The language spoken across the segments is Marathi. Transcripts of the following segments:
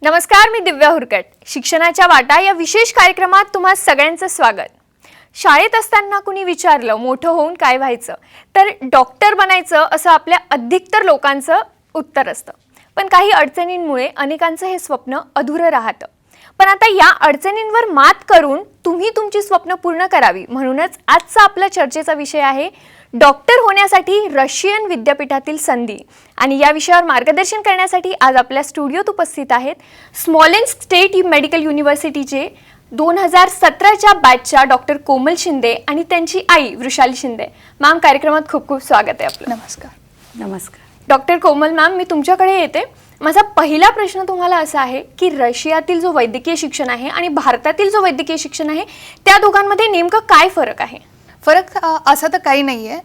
नमस्कार, मी दिव्या हुरकट. शिक्षणाच्या वाटा या विशेष कार्यक्रमात तुम्हा सगळ्यांचं स्वागत. शाळेत असताना कुणी विचारलं मोठं होऊन काय व्हायचं, तर डॉक्टर बनायचं असं आपल्या अधिकतर लोकांचं उत्तर असतं. पण काही अडचणींमुळे अनेकांचं हे स्वप्न अधुरं राहतं. पण आता या अडचणींवर मात करून तुम्ही तुमची स्वप्न पूर्ण करावी, म्हणूनच आजचा आपला चर्चेचा विषय आहे डॉक्टर होण्यासाठी रशियन विद्यापीठातील संधी. आणि या विषयावर मार्गदर्शन करण्यासाठी आज आपल्या स्टुडिओत उपस्थित आहेत स्मॉलेन्स्क स्टेट मेडिकल युनिव्हर्सिटीचे 2017च्या बॅचच्या डॉक्टर कोमल शिंदे आणि त्यांची आई वृषाली शिंदे. मॅम, कार्यक्रमात खूप खूप स्वागत आहे आपलं. नमस्कार. नमस्कार डॉक्टर कोमल मॅम, मी तुमच्याकडे येते. माझा पहिला प्रश्न तुम्हाला असा आहे की रशियातील जो वैद्यकीय शिक्षण आहे आणि भारतातील जो वैद्यकीय शिक्षण आहे त्या दोघांमध्ये नेमकं काय फरक आहे? फरक असा तर काही नाही आहे.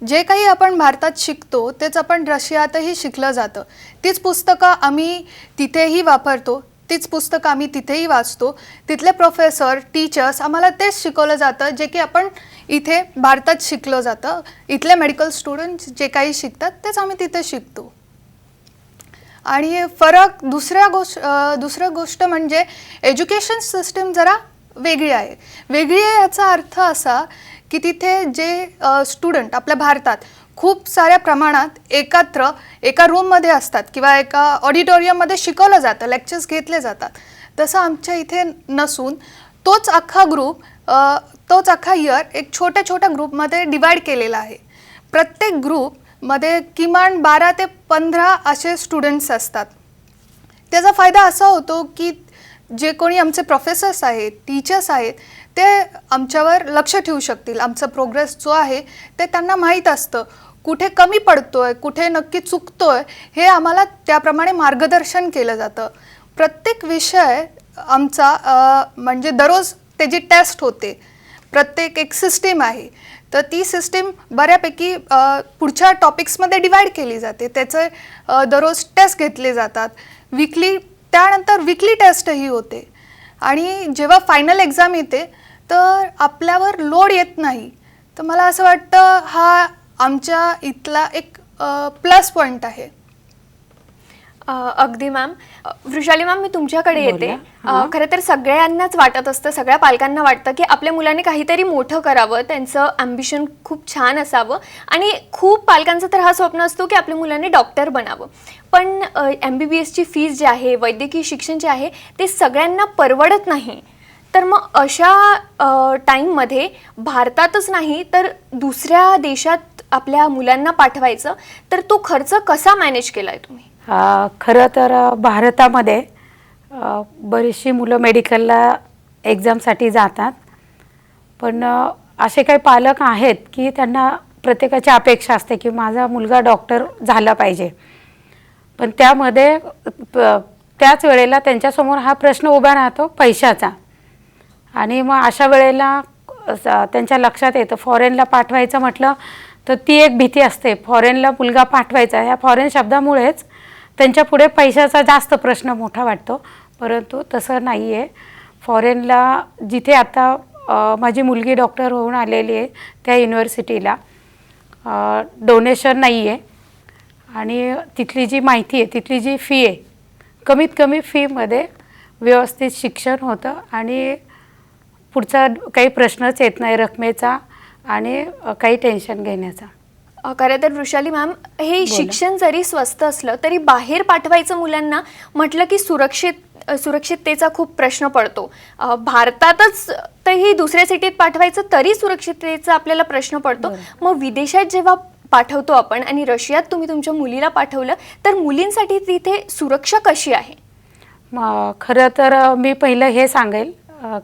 जे काही आपण भारतात शिकतो तेच आपण रशियातही शिकलं जातं. तीच पुस्तकं आम्ही तिथेही वापरतो, तीच पुस्तकं आम्ही तिथेही वाचतो. तिथले प्रोफेसर, टीचर्स आम्हाला तेच शिकवलं जातं जे की आपण इथे भारतात शिकलं जातं. इथले मेडिकल स्टुडंट्स जे काही शिकतात तेच आम्ही तिथे शिकतो. आणि फरक दुसरं गोष्ट म्हणजे एज्युकेशन सिस्टीम जरा वेगळी आहे. वेगळी आहे याचा अर्थ असा की तिथे जे स्टुडंट आपल्या भारतात खूप साऱ्या प्रमाणात एकत्र एका रूममध्ये असतात किंवा एका ऑडिटोरियममध्ये शिकवलं जातं, लेक्चर्स घेतले जातात. तसं आमच्या इथे नसून तोच अख्खा इयर एक छोट्या छोट्या ग्रुपमध्ये डिवाईड केलेला आहे. प्रत्येक ग्रुपमध्ये किमान 12 ते 15 असे स्टुडंट्स असतात. त्याचा फायदा असा होतो की जे कोणी आमचे प्रोफेसर्स आहेत, टीचर्स आहेत, ते आमच्यावर लक्ष ठेवू शकतील. आमचा प्रोग्रेस जो आहे ते त्यांना माहीत असतं. कुठे कमी पडतोय, कुठे नक्की चुकतोय, हे आम्हाला त्याप्रमाणे मार्गदर्शन केलं जातं. प्रत्येक विषय आमचा म्हणजे दररोज त्याची टेस्ट होते. प्रत्येक एक सिस्टीम आहे, तर ती सिस्टीम बऱ्यापैकी पुढच्या टॉपिक्समध्ये डिवाईड केली जाते. त्याचे दररोज टेस्ट घेतले जातात. त्यानंतर वीकली टेस्टही होते. आणि जेव्हा फायनल एक्झाम येते तर आपल्यावर लोड येत नाही. तर मला असं वाटतं हा आमच्या इथला एक प्लस पॉईंट आहे. अगदी मॅम. वृषाली मॅम, मी तुमच्याकडे येते. खरं तर सगळ्यांनाच वाटत असतं, सगळ्या पालकांना वाटतं की आपल्या मुलाने काहीतरी मोठं करावं, त्यांचं ॲम्बिशन खूप छान असावं. आणि खूप पालकांचा तर हा स्वप्न असतो की आपल्या मुलाने डॉक्टर बनावं. पण MBBSची फीस जी आहे, वैद्यकीय शिक्षण जे आहे, ते सगळ्यांना परवडत नाही. तर मग अशा टाईममध्ये भारतातच नाही तर दुसऱ्या देशात आपल्या मुलांना पाठवायचं, तर तो खर्च कसा मॅनेज केला आहे तुम्ही? खरं तर भारतामध्ये बरीचशी मुलं मेडिकलला एक्झामसाठी जातात. पण असे काही पालक आहेत की त्यांना प्रत्येकाची अपेक्षा असते की माझा मुलगा डॉक्टर झाला पाहिजे. पण त्यामध्ये त्याच वेळेला त्यांच्यासमोर हा प्रश्न उभा राहतो पैशाचा. आणि मग अशा वेळेला त्यांच्या लक्षात येतं फॉरेनला पाठवायचं म्हटलं तर ती एक भीती असते. फॉरेनला मुलगा पाठवायचा, ह्या फॉरेन शब्दामुळेच त्यांच्या पुढे पैशाचा जास्त प्रश्न मोठा वाटतो. परंतु तसं नाही आहे. फॉरेनला जिथे आता माझी मुलगी डॉक्टर होऊन आलेली आहे त्या युनिव्हर्सिटीला डोनेशन नाही आहे. आणि तिथली जी माहिती आहे, तिथली जी फी आहे, कमीत कमी फीमध्ये व्यवस्थित शिक्षण होतं आणि पुढचा काही प्रश्नच येत नाही रकमेचा आणि काही टेन्शन घेण्याचा. खरं तर वृषाली मॅम, हे शिक्षण जरी स्वस्त असलं तरी बाहेर पाठवायचं मुलांना म्हटलं की सुरक्षिततेचा खूप प्रश्न पडतो. भारतातच तरी दुसऱ्या सिटीत पाठवायचं तरी सुरक्षिततेचा आपल्याला प्रश्न पडतो. मग विदेशात जेव्हा पाठवतो आपण आणि रशियात तुम्ही तुमच्या मुलीला पाठवलं, तर मुलींसाठी तिथे सुरक्षा कशी आहे? खरं तर मी पहिलं हे सांगेल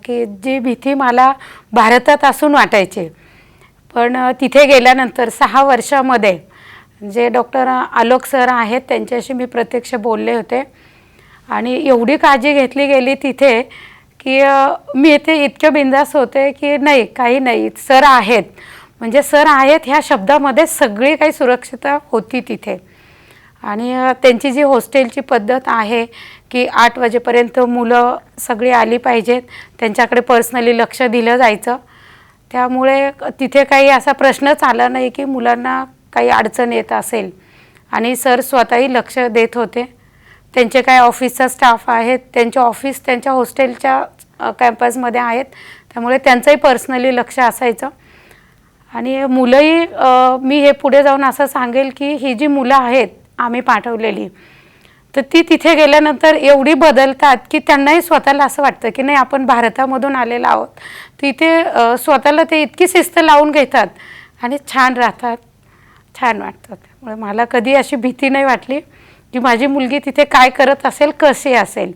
की जी भीती मला भारतात असून वाटायची, पण तिथे गेल्यानंतर 6 वर्षामध्ये जे डॉक्टर आलोक सर आहेत त्यांच्याशी मी प्रत्यक्ष बोलले होते. आणि एवढी काळजी घेतली गेली तिथे की मी इथे इतकं बिंदास होते की नाही, काही नाही, सर आहेत. म्हणजे सर आहेत ह्या शब्दामध्ये सगळी काही सुरक्षितता होती तिथे. आणि त्यांची जी हॉस्टेलची पद्धत आहे की 8 वाजेपर्यंत मुलं सगळी आली पाहिजेत, त्यांच्याकडे पर्सनली लक्ष दिलं जायचं. त्यामुळे तिथे काही असा प्रश्नच आला नाही की मुलांना काही अडचण येत असेल. आणि सर स्वतःही लक्ष देत होते. त्यांचे काय ऑफिसचा स्टाफ आहेत, त्यांचे ऑफिस त्यांच्या हॉस्टेलच्या कॅम्पसमध्ये आहेत, त्यामुळे त्यांचंही पर्सनली लक्ष असायचं. आणि मुलंही मी हे पुढे जाऊन असं सांगेल की ही जी मुलं आहेत आम्ही पाठवलेली, तर ती तिथे गेल्यानंतर एवढी बदलतात की त्यांनाही स्वतःला असं वाटतं की नाही आपण भारतामधून आलेलो आहोत. तिथे स्वतःला ते इतकी शिस्त लावून घेतात आणि छान राहतात, छान वाटतं. त्यामुळे मला कधी अशी भीती नाही वाटली की माझी मुलगी तिथे काय करत असेल, कशी असेल.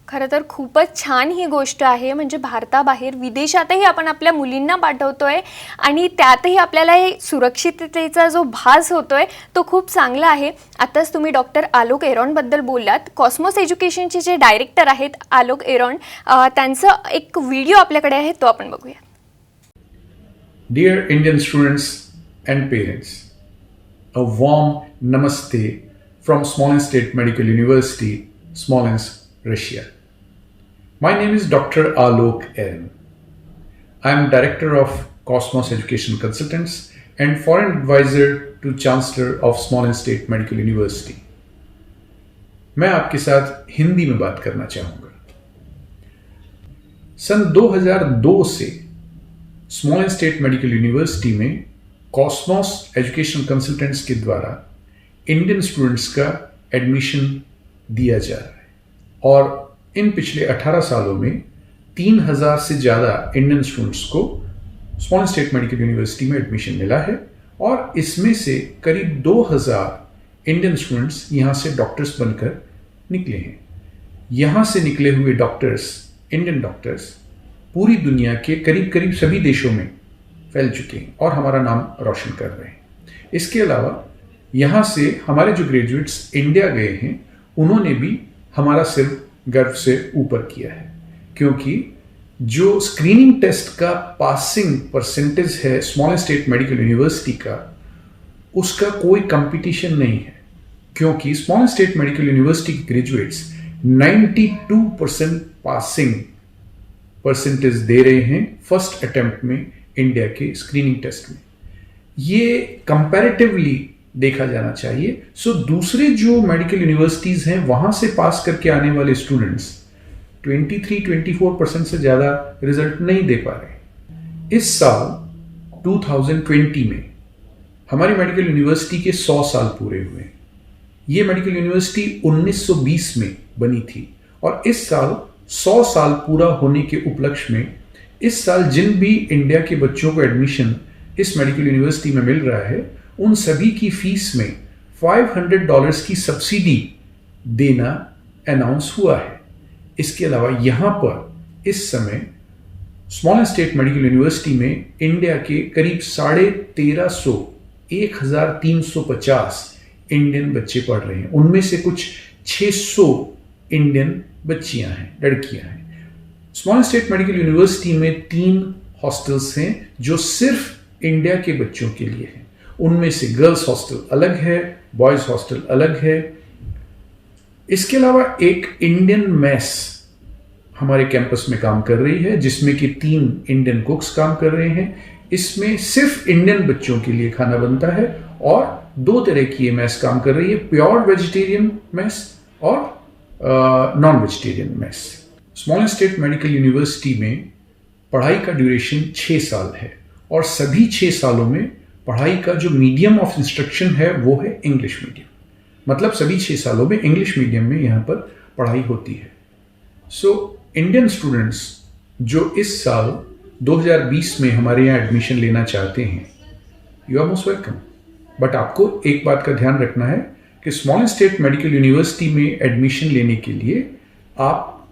खरं तर खूपच छान ही गोष्ट आहे. म्हणजे भारताबाहेर विदेशातही आपण आपल्या मुलींना पाठवतोय आणि त्यातही आपल्याला हे सुरक्षिततेचा जो भास होतोय तो खूप चांगला आहे. आताच तुम्ही डॉक्टर आलोक एरॉनबद्दल बोललात. कॉस्मॉस एज्युकेशनचे जे डायरेक्टर आहेत आलोक एरॉन, त्यांचं एक व्हिडिओ आपल्याकडे आहे, तो आपण बघूया. Dear Indian students and parents, a warm namaste from Smolensk State Medical University, Smolensk, Russia. My name is Dr. Alok Eron. I am Director of Cosmos Education Consultants and Foreign Advisor to Chancellor of Smolensk State Medical University. मैं आपके साथ हिंदी में बात करना चाहूँगा. सन 2002 से स्मॉलेंस्क स्टेट मेडिकल यूनिवर्सिटी में कॉस्मॉस एजुकेशन कंसल्टेंट्स के द्वारा इंडियन स्टूडेंट्स का एडमिशन दिया जा रहा है और इन पिछले 18 सालों में 3000 से ज़्यादा इंडियन स्टूडेंट्स को स्मॉलेंस्क स्टेट मेडिकल यूनिवर्सिटी में एडमिशन मिला है और इसमें से करीब 2000 इंडियन स्टूडेंट्स यहाँ से डॉक्टर्स बनकर निकले हैं. यहाँ से निकले हुए डॉक्टर्स, इंडियन डॉक्टर्स, पूरी दुनिया के करीब करीब सभी देशों में फैल चुके हैं और हमारा नाम रोशन कर रहे हैं. इसके अलावा यहाँ से हमारे जो ग्रेजुएट्स इंडिया गए हैं उन्होंने भी हमारा सिर गर्व से ऊपर किया है, क्योंकि जो स्क्रीनिंग टेस्ट का पासिंग परसेंटेज है स्मॉलेंस्क स्टेट मेडिकल यूनिवर्सिटी का, उसका कोई कंपटीशन नहीं है. क्योंकि स्मॉलेंस्क स्टेट मेडिकल यूनिवर्सिटी के ग्रेजुएट्स 92% पासिंग परसेंटेज दे रहे हैं फर्स्ट अटेम्प्ट में इंडिया के स्क्रीनिंग टेस्ट में. ये कंपैरेटिवली देखा जाना चाहिए. सो दूसरे जो मेडिकल यूनिवर्सिटीज हैं वहां से पास करके आने वाले स्टूडेंट्स 23-24% से ज्यादा रिजल्ट नहीं दे पा रहे. इस साल 2020 में हमारी मेडिकल यूनिवर्सिटी के 100 साल पूरे हुए. ये मेडिकल यूनिवर्सिटी 1920 में बनी थी और इस साल 100 साल पूरा होने के उपलक्ष्य में इस साल जिन भी इंडिया के बच्चों को एडमिशन इस मेडिकल यूनिवर्सिटी में मिल रहा है उन सभी की फीस में $500 की सब्सिडी देना अनाउंस हुआ है. इसके अलावा यहाँ पर इस समय स्मॉलेंस्क स्टेट मेडिकल यूनिवर्सिटी में इंडिया के करीब 1350 इंडियन बच्चे पढ़ रहे हैं. उनमें से कुछ 600 इंडियन बच्चियां हैं, लड़कियां हैं. स्मॉलेंस्क स्टेट मेडिकल यूनिवर्सिटी में 3 हॉस्टल्स हैं जो सिर्फ इंडिया के बच्चों के लिए हैं. उनमें से गर्ल्स हॉस्टल अलग है, बॉयज हॉस्टल अलग है. इसके अलावा एक इंडियन मेस हमारे कैंपस में काम कर रही है जिसमें कि 3 इंडियन कुक्स काम कर रहे हैं. इसमें सिर्फ इंडियन बच्चों के लिए खाना बनता है और 2 तरह की ये मेस काम कर रही है, प्योर वेजिटेरियन मेस और non vegetarian mess. Smolensk state medical university में पढ़ाई का ड्यूरेशन 6 साल है और सभी 6 सालों में पढ़ाई का जो मीडियम ऑफ इंस्ट्रक्शन है वो है इंग्लिश मीडियम. मतलब सभी 6 सालों में इंग्लिश मीडियम में यहाँ पर पढ़ाई होती है. सो इंडियन स्टूडेंट्स जो इस साल 2020 में हमारे यहाँ एडमिशन लेना चाहते हैं, you are most welcome. But आपको एक बात का ध्यान रखना है कि स्मॉलेंस्क स्टेट मेडिकल यूनिवर्सिटी में एडमिशन लेने के लिए आप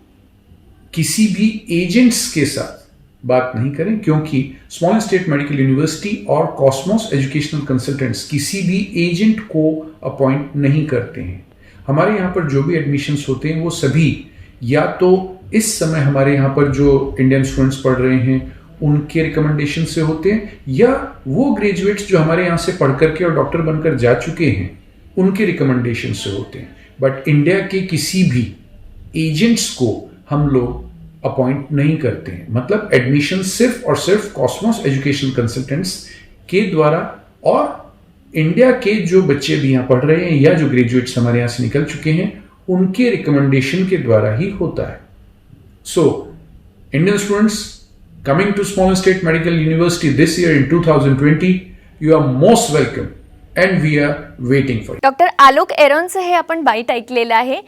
किसी भी एजेंट्स के साथ बात नहीं करें, क्योंकि स्मॉलेंस्क स्टेट मेडिकल यूनिवर्सिटी और कॉस्मॉस एजुकेशनल कंसल्टेंट्स किसी भी एजेंट को अपॉइंट नहीं करते हैं. हमारे यहाँ पर जो भी एडमिशन्स होते हैं वो सभी या तो इस समय हमारे यहाँ पर जो इंडियन स्टूडेंट्स पढ़ रहे हैं उनके रिकमेंडेशन से होते हैं, या वो ग्रेजुएट्स जो हमारे यहाँ से पढ़ करके और डॉक्टर बनकर जा चुके हैं उनके रिकमेंडेशन से होते हैं. बट इंडिया के किसी भी एजेंट्स को हम लोग अपॉइंट नहीं करते हैं. मतलब एडमिशन सिर्फ और सिर्फ कॉस्मॉस एजुकेशन कंसल्टेंट्स के द्वारा और इंडिया के जो बच्चे भी यहाँ पढ़ रहे हैं या जो ग्रेजुएट्स हमारे यहाँ से निकल चुके हैं उनके रिकमेंडेशन के द्वारा ही होता है. So Indian students coming to Small State Medical University this year in 2020, you are most welcome and we are waiting for you. Doctor Alok एरॉनचं हे आपण बाईट ऐकलेलं आहे.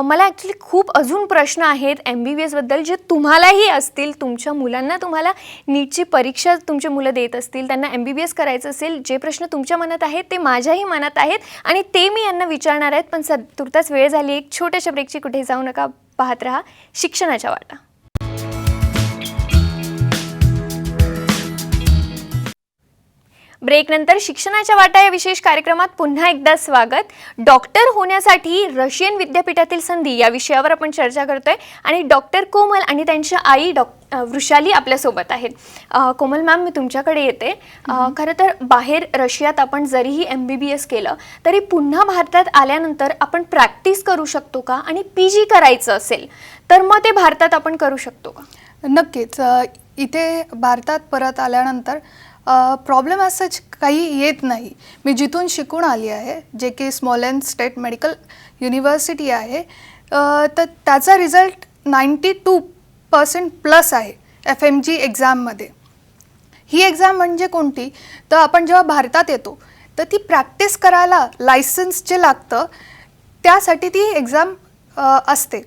मला ॲक्च्युली खूप अजून प्रश्न आहेत MBBS बद्दल जे तुम्हालाही असतील. तुमच्या मुलांना तुम्हाला नीटची परीक्षा तुमचे मुलं देत असतील, त्यांना MBBS करायचं असेल, जे प्रश्न तुमच्या मनात आहेत ते माझ्याही मनात आहेत आणि ते मी यांना विचारणार आहेत. पण तुर्तास वेळ झाली एक छोट्याशा ब्रेकची. कुठे जाऊ नका, पाहत राहा शिक्षणाच्या वाटा. ब्रेकनंतर शिक्षणाच्या वाटा या विशेष कार्यक्रमात पुन्हा एकदा स्वागत. डॉक्टर होण्यासाठी रशियन विद्यापीठातील संधी या विषयावर आपण चर्चा करतोय आणि डॉक्टर कोमल आणि त्यांच्या आई वृषाली आपल्यासोबत आहेत. कोमल मॅम, मी तुमच्याकडे येते. खरं तर बाहेर रशियात आपण जरीही MBBS केलं तरी पुन्हा भारतात आल्यानंतर आपण प्रॅक्टिस करू शकतो का? आणि PG करायचं असेल तर मग ते भारतात आपण करू शकतो का? नक्कीच. इथे भारतात परत आल्यानंतर प्रॉब्लेम असंच काही येत नाही. मी जिथून शिकून आली आहे, जे की स्मॉलेंड स्टेट मेडिकल युनिव्हर्सिटी आहे, तर त्याचा रिझल्ट 92% प्लस आहे FMG एक्झाममध्ये. ही एक्झाम म्हणजे कोणती? तर आपण जेव्हा भारतात येतो तर ती प्रॅक्टिस करायला लायसन्स जे लागतं त्यासाठी ती एक्झाम असते.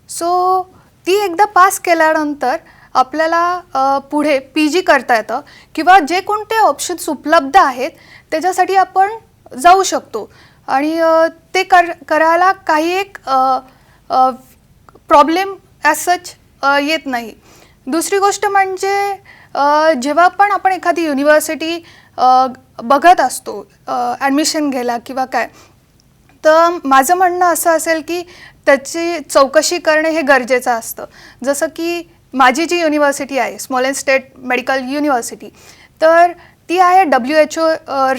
सो ती एकदा पास केल्यानंतर आपल्याला पुढे PG करता येतं किंवा जे कोणते ऑप्शन्स उपलब्ध आहेत त्याच्यासाठी आपण जाऊ शकतो आणि ते करायला काही एक प्रॉब्लेम ॲज सच येत नाही. दुसरी गोष्ट म्हणजे जेव्हा पण आपण एखादी युनिव्हर्सिटी बघत असतो ॲडमिशन घ्यायला किंवा काय, तर माझं म्हणणं असं असेल की त्याची चौकशी करणे हे गरजेचं असतं. जसं की माझी जी युनिव्हर्सिटी आहे स्मॉलेंड स्टेट मेडिकल युनिव्हर्सिटी, तर ती आहे WHO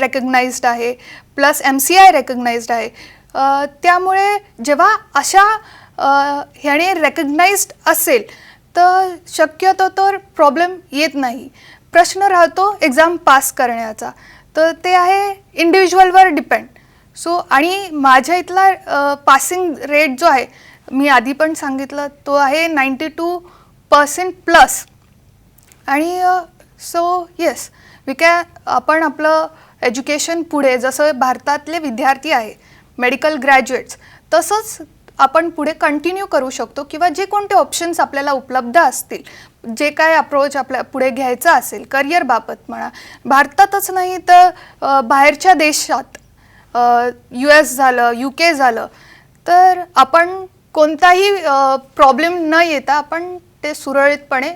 रेकग्नाइज्ड आहे, प्लस MCI रेकग्नाइज्ड आहे. त्यामुळे जेव्हा अशा ह्याने रेकग्नाइज्ड असेल तर शक्यतो तर प्रॉब्लेम येत नाही. प्रश्न राहतो एक्झाम पास करण्याचा, तर ते आहे इंडिव्हिज्युअलवर डिपेंड. सो आणि माझ्या इथला पासिंग रेट जो आहे, मी आधी पण सांगितलं, तो आहे 92% प्लस. आणि सो येस, आपण आपलं एज्युकेशन पुढे जसं भारतातले विद्यार्थी आहे मेडिकल ग्रॅज्युएट्स तसंच आपण पुढे कंटिन्यू करू शकतो किंवा जे कोणते ऑप्शन्स आपल्याला उपलब्ध असतील, जे काय अप्रोच आपल्या पुढे घ्यायचा असेल करिअरबाबत म्हणा, भारतातच नाही तर बाहेरच्या देशात US झालं, UK झालं, तर आपण कोणताही प्रॉब्लेम न येता आपण ते सुरळीतपणे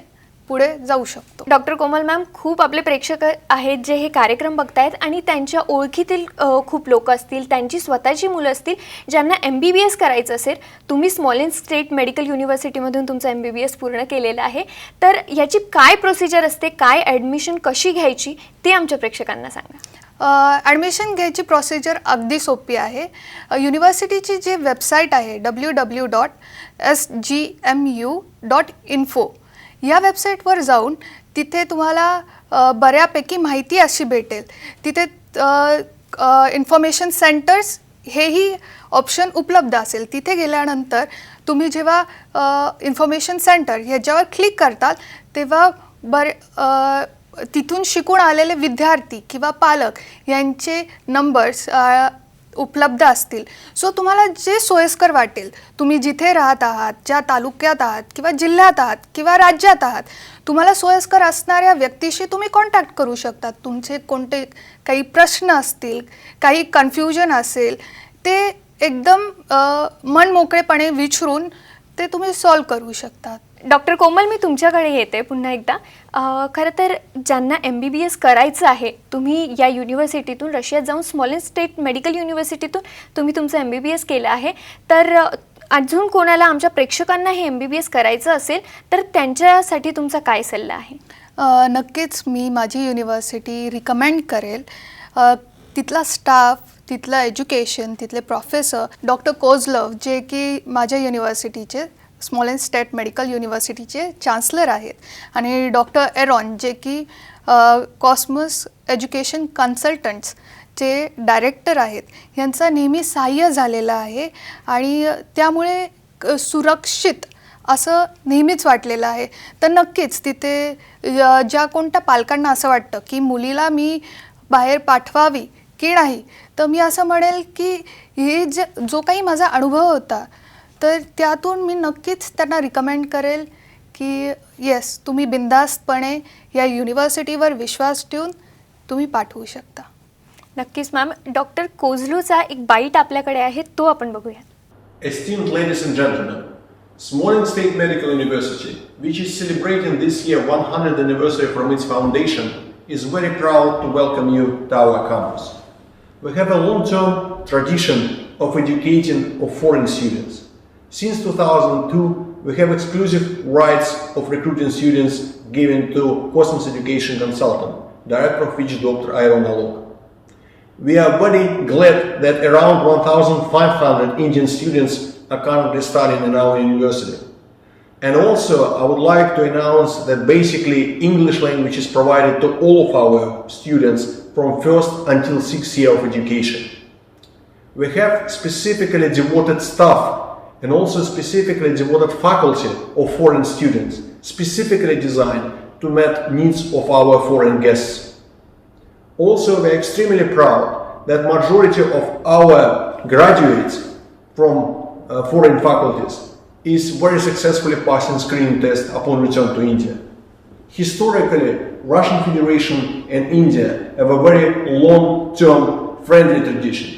पुढे जाऊ शकतो. डॉक्टर कोमल मॅम, खूप आपले प्रेक्षक आहेत जे हे कार्यक्रम बघतायत आणि त्यांच्या ओळखीतील खूप लोक असतील, त्यांची स्वतःची मुलं असतील ज्यांना MBBS करायचं असेल. तुम्ही स्मॉलेंड स्टेट मेडिकल युनिव्हर्सिटीमधून तुमचं MBBS पूर्ण केलेलं आहे, तर याची काय प्रोसिजर असते, काय ॲडमिशन कशी घ्यायची ते आमच्या प्रेक्षकांना सांगा. ॲडमिशन घ्यायची प्रोसिजर अगदी सोपी आहे. युनिव्हर्सिटीची जी वेबसाईट आहे www.sgmu.info या वेबसाईटवर जाऊन तिथे तुम्हाला बऱ्यापैकी माहिती अशी भेटेल. तिथे इन्फॉर्मेशन सेंटर्स हेही ऑप्शन उपलब्ध असेल. तिथे गेल्यानंतर तुम्ही जेव्हा इन्फॉर्मेशन सेंटर ह्याच्यावर क्लिक करताल तेव्हा तिथून शिकून आलेले विद्यार्थी किंवा पालक यांचे नंबर्स उपलब्ध असतील. सो तुम्हाला जे सोयीस्कर वाटेल, तुम्ही जिथे राहत आहात, ज्या तालुक्यात आहात किंवा जिल्ह्यात आहात किंवा राज्यात आहात, तुम्हाला सोयीस्कर असणाऱ्या व्यक्तीशी तुम्ही कॉन्टॅक्ट करू शकतात. तुमचे कोणते काही प्रश्न असतील, काही कन्फ्युजन असेल, ते एकदम मनमोकळेपणे विचारून ते तुम्ही सॉल्व करू शकतात. डॉक्टर कोमल, मी तुमच्याकडे येते पुन्हा एकदा. खरं तर ज्यांना MBBS करायचं आहे, तुम्ही या युनिव्हर्सिटीतून रशियात जाऊन स्मॉलेंड स्टेट मेडिकल युनिव्हर्सिटीतून तुम्ही तुमचं MBBS केलं आहे, तर अजून कोणाला आमच्या प्रेक्षकांना हे MBBS करायचं असेल तर त्यांच्यासाठी तुमचा काय सल्ला आहे? नक्कीच मी माझी युनिव्हर्सिटी रिकमेंड करेल. तिथला स्टाफ, तिथलं एज्युकेशन, तिथले प्रोफेसर डॉक्टर कोझलव जे की माझ्या युनिव्हर्सिटीचे स्मॉलेंड स्टेट मेडिकल युनिव्हर्सिटीचे चान्सलर आहेत, आणि डॉक्टर एरॉन जे की कॉस्मस एज्युकेशन कन्सल्टंट्स जे डायरेक्टर आहेत यांचा नेहमी सहाय्य झालेलं आहे आणि त्यामुळे सुरक्षित असं नेहमीच वाटलेलं आहे. तर नक्कीच तिथे ज्या कोणत्या पालकांना असं वाटतं की मुलीला मी बाहेर पाठवावी की नाही, तर मी असं म्हणेल की हे जो काही माझा अनुभव होता तर त्यातून मी नक्कीच त्यांना रिकमेंड करेल की येस, तुम्ही बिनधास्तपणे या युनिव्हर्सिटीवर विश्वास ठेवून तुम्ही पाठवू शकता. नक्कीच मॅम. डॉक्टर कोझलूचा एक बाईट आपल्याकडे आहे, तो आपण बघूया. Esteemed ladies and gentlemen, Smolensk State Medical University, which is celebrating this year 100th anniversary from its foundation, is very proud to welcome you to our campus. We have a long-term tradition of educating of foreign students. Since 2002, we have exclusive rights of recruiting students given to Cosmos Education Consultant, director of which Dr. Iron Alok. We are very glad that around 1,500 Indian students are currently studying in our university. And also, I would like to announce that basically English language is provided to all of our students from first until 6th year of education. We have specifically devoted staff and also specifically devoted faculty of foreign students, specifically designed to meet needs of our foreign guests. Also, we are extremely proud that majority of our graduates from foreign faculties is very successfully passing screening test upon return to India. Historically, Russian Federation and India have a very long-term friendly tradition.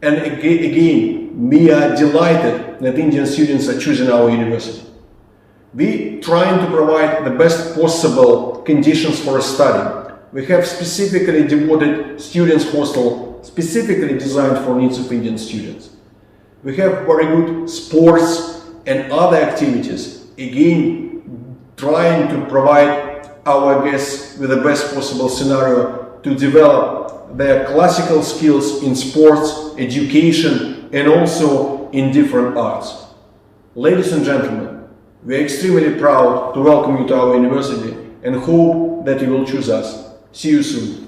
And again, we are delighted that Indian students are choosing our university. We trying to provide the best possible conditions for study. We have specifically devoted students' hostel, specifically designed for needs of Indian students. We have very good sports and other activities, again trying to provide our guests with the best possible scenario to develop their classical skills in sports, education, and also in different arts. Ladies and gentlemen, we are extremely proud to welcome you to our university and hope that you will choose us. See you soon.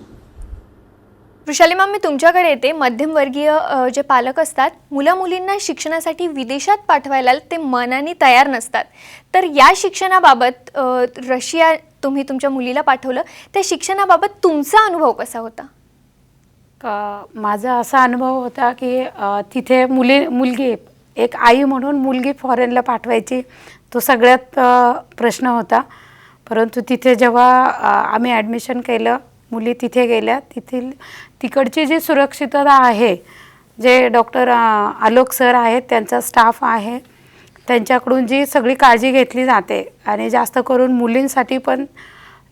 Vrushali ma'am, मी तुमच्याकडे येते. मध्यमवर्गीय जे पालक असतात, मुला-मुलींना शिक्षणासाठी विदेशात पाठवायला ते मनाने तयार नसतात. तर या शिक्षणाबाबत रशिया तुम्ही तुमच्या मुलीला पाठवलं, त्या शिक्षणाबाबत तुमचा अनुभव कसा होता? माझा असा अनुभव होता की तिथे मुलगी एक आई म्हणून मुलगी फॉरेनला पाठवायची, तो सगळ्यात प्रश्न होता. परंतु तिथे जेव्हा आम्ही ॲडमिशन केलं, मुली तिथे गेल्या, तिकडची जी सुरक्षितता आहे, जे डॉक्टर आलोक सर आहेत, त्यांचा स्टाफ आहे, त्यांच्याकडून जी सगळी काळजी घेतली जाते आणि जास्त करून मुलींसाठी पण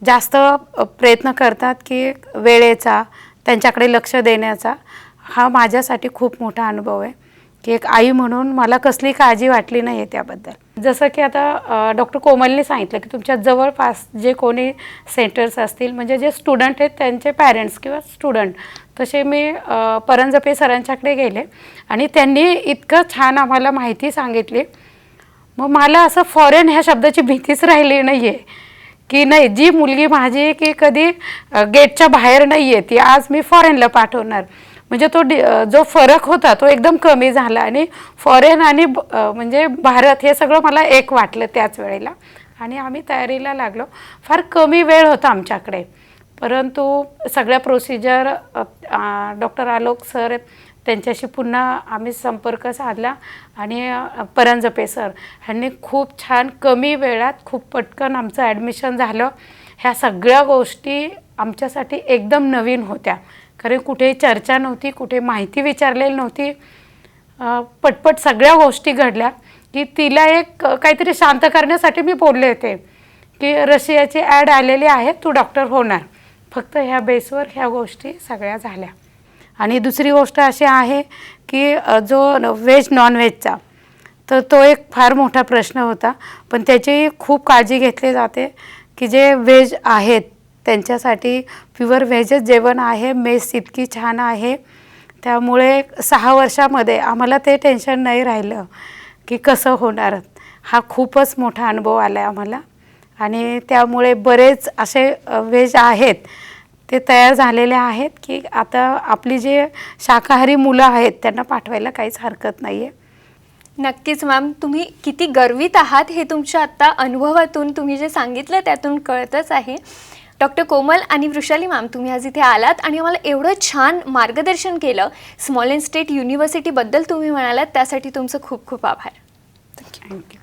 जास्त प्रयत्न करतात की वेळेचा, त्यांच्याकडे लक्ष देण्याचा, हा माझ्यासाठी खूप मोठा अनुभव आहे की एक आई म्हणून मला कसली काळजी वाटली नाही आहे त्याबद्दल. जसं की आता डॉक्टर कोमलने सांगितलं की तुमच्या जवळपास जे कोणी सेंटर्स असतील, म्हणजे जे स्टुडंट आहेत त्यांचे पॅरेंट्स किंवा स्टुडंट, तसे मी परंजपे सरांच्याकडे गेले आणि त्यांनी इतकं छान आम्हाला माहिती सांगितली. मग मला असं फॉरेन ह्या शब्दाची भीतीच राहिली नाही आहे की नाही, जी मुलगी माझी की कधी गेटच्या बाहेर नाही आहे, ती आज मी फॉरेनला पाठवणार. म्हणजे तो जो फरक होता तो एकदम कमी झाला आणि फॉरेन आणि म्हणजे भारत हे सगळं मला एक वाटलं त्याच वेळेला आणि आम्ही तयारीला लागलो. फार कमी वेळ होता आमच्याकडे, परंतु सगळ्या प्रोसिजर डॉक्टर आलोक सर त्यांच्याशी पुन्हा आम्ही संपर्क साधला आणि परंजपे सर ह्यांनी खूप छान कमी वेळात खूप पटकन आमचं ॲडमिशन झालं. ह्या सगळ्या गोष्टी आमच्यासाठी एकदम नवीन होत्या, कारण कुठेही चर्चा नव्हती, कुठे माहिती विचारलेली नव्हती. पटपट सगळ्या गोष्टी घडल्या की तिला एक काहीतरी शांत करण्यासाठी मी बोलले होते की रशियाची ॲड आलेली आहे, तू डॉक्टर होणार. फक्त ह्या बेसवर ह्या गोष्टी सगळ्या झाल्या. आणि दुसरी गोष्ट अशी आहे की जो व्हेज नॉन व्हेजचा, तर तो एक फार मोठा प्रश्न होता, पण त्याची खूप काळजी घेतली जाते की जे व्हेज आहेत त्यांच्यासाठी प्युअर व्हेजच जेवण आहे. मेस इतकी छान आहे, त्यामुळे 6 वर्षामध्ये आम्हाला ते टेन्शन नाही राहिलं की कसं होणार. हा खूपच मोठा अनुभव आला आहे आम्हाला आणि त्यामुळे बरेच असे व्हेज आहेत ते तयार झालेले आहेत की आता आपली जे शाकाहारी मुलं आहेत त्यांना पाठवायला काहीच हरकत नाही आहे. नक्कीच मॅम, तुम्ही किती गर्वित आहात हे तुमच्या आत्ता अनुभवातून तुम्ही जे सांगितलं त्यातून कळतच आहे. डॉक्टर कोमल आणि वृषाली मॅम, तुम्ही आज इथे आलात आणि आम्हाला एवढं छान मार्गदर्शन केलं. स्मॉल अँड स्टेट युनिव्हर्सिटीबद्दल तुम्ही म्हणालात त्यासाठी तुमचं खूप खूप आभार. थँक्यू.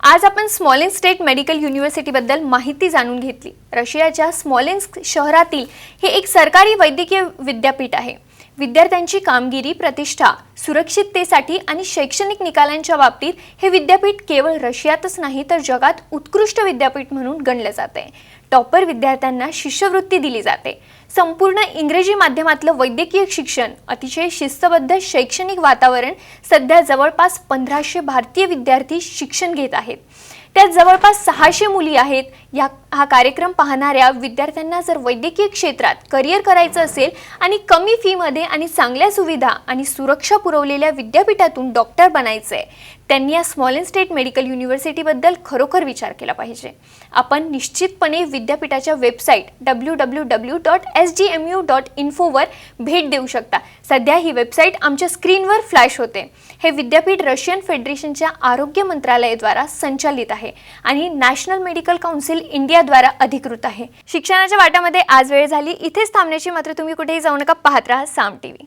आज आपण स्मॉलेन स्टेट मेडिकल युनिव्हर्सिटीबद्दल माहिती जाणून घेतली. रशियाच्या स्मॉलेन्स्क शहरातील हे एक सरकारी वैद्यकीय विद्यापीठ आहे. विद्यार्थ्यांची कामगिरी, प्रतिष्ठा, सुरक्षिततेसाठी आणि शैक्षणिक निकालांच्या बाबतीत हे विद्यापीठ केवळ रशियातच नाही तर जगात उत्कृष्ट विद्यापीठ म्हणून गणलं जाते. टॉपर विद्यार्थ्यांना शिष्यवृत्ती दिली जाते. संपूर्ण इंग्रजी माध्यमातलं वैद्यकीय शिक्षण, अतिशय शिस्तबद्ध शैक्षणिक वातावरण, सध्या जवळपास 1500 भारतीय विद्यार्थी शिक्षण घेत आहेत. त्यात जवळपास 600 मुली आहेत. हा कार्यक्रम पाहणाऱ्या विद्यार्थ्यांना जर वैद्यकीय क्षेत्रात करिअर करायचं असेल आणि कमी फीमध्ये आणि चांगल्या सुविधा आणि सुरक्षा पुरवलेल्या विद्यापीठातून डॉक्टर बनायचं आहे, त्यांनी या स्मॉल अँड स्टेट मेडिकल युनिव्हर्सिटीबद्दल खरोखर विचार केला पाहिजे. आपण निश्चितपणे विद्यापीठाच्या वेबसाईट www.sgmu.info वर भेट देऊ शकता. सध्या ही वेबसाईट आमच्या स्क्रीनवर फ्लॅश होते. हे विद्यापीठ रशियन फेडरेशनच्या आरोग्य मंत्रालयाद्वारा संचालित आहे आणि नॅशनल मेडिकल काउन्सिल इंडियाद्वारा अधिकृत आहे. शिक्षणाच्या वाटामध्ये आज वेळ झाली. इथेच थांबण्याची, मात्र तुम्ही कुठेही जाऊ नका. पाहत राहा साम टीव्ही.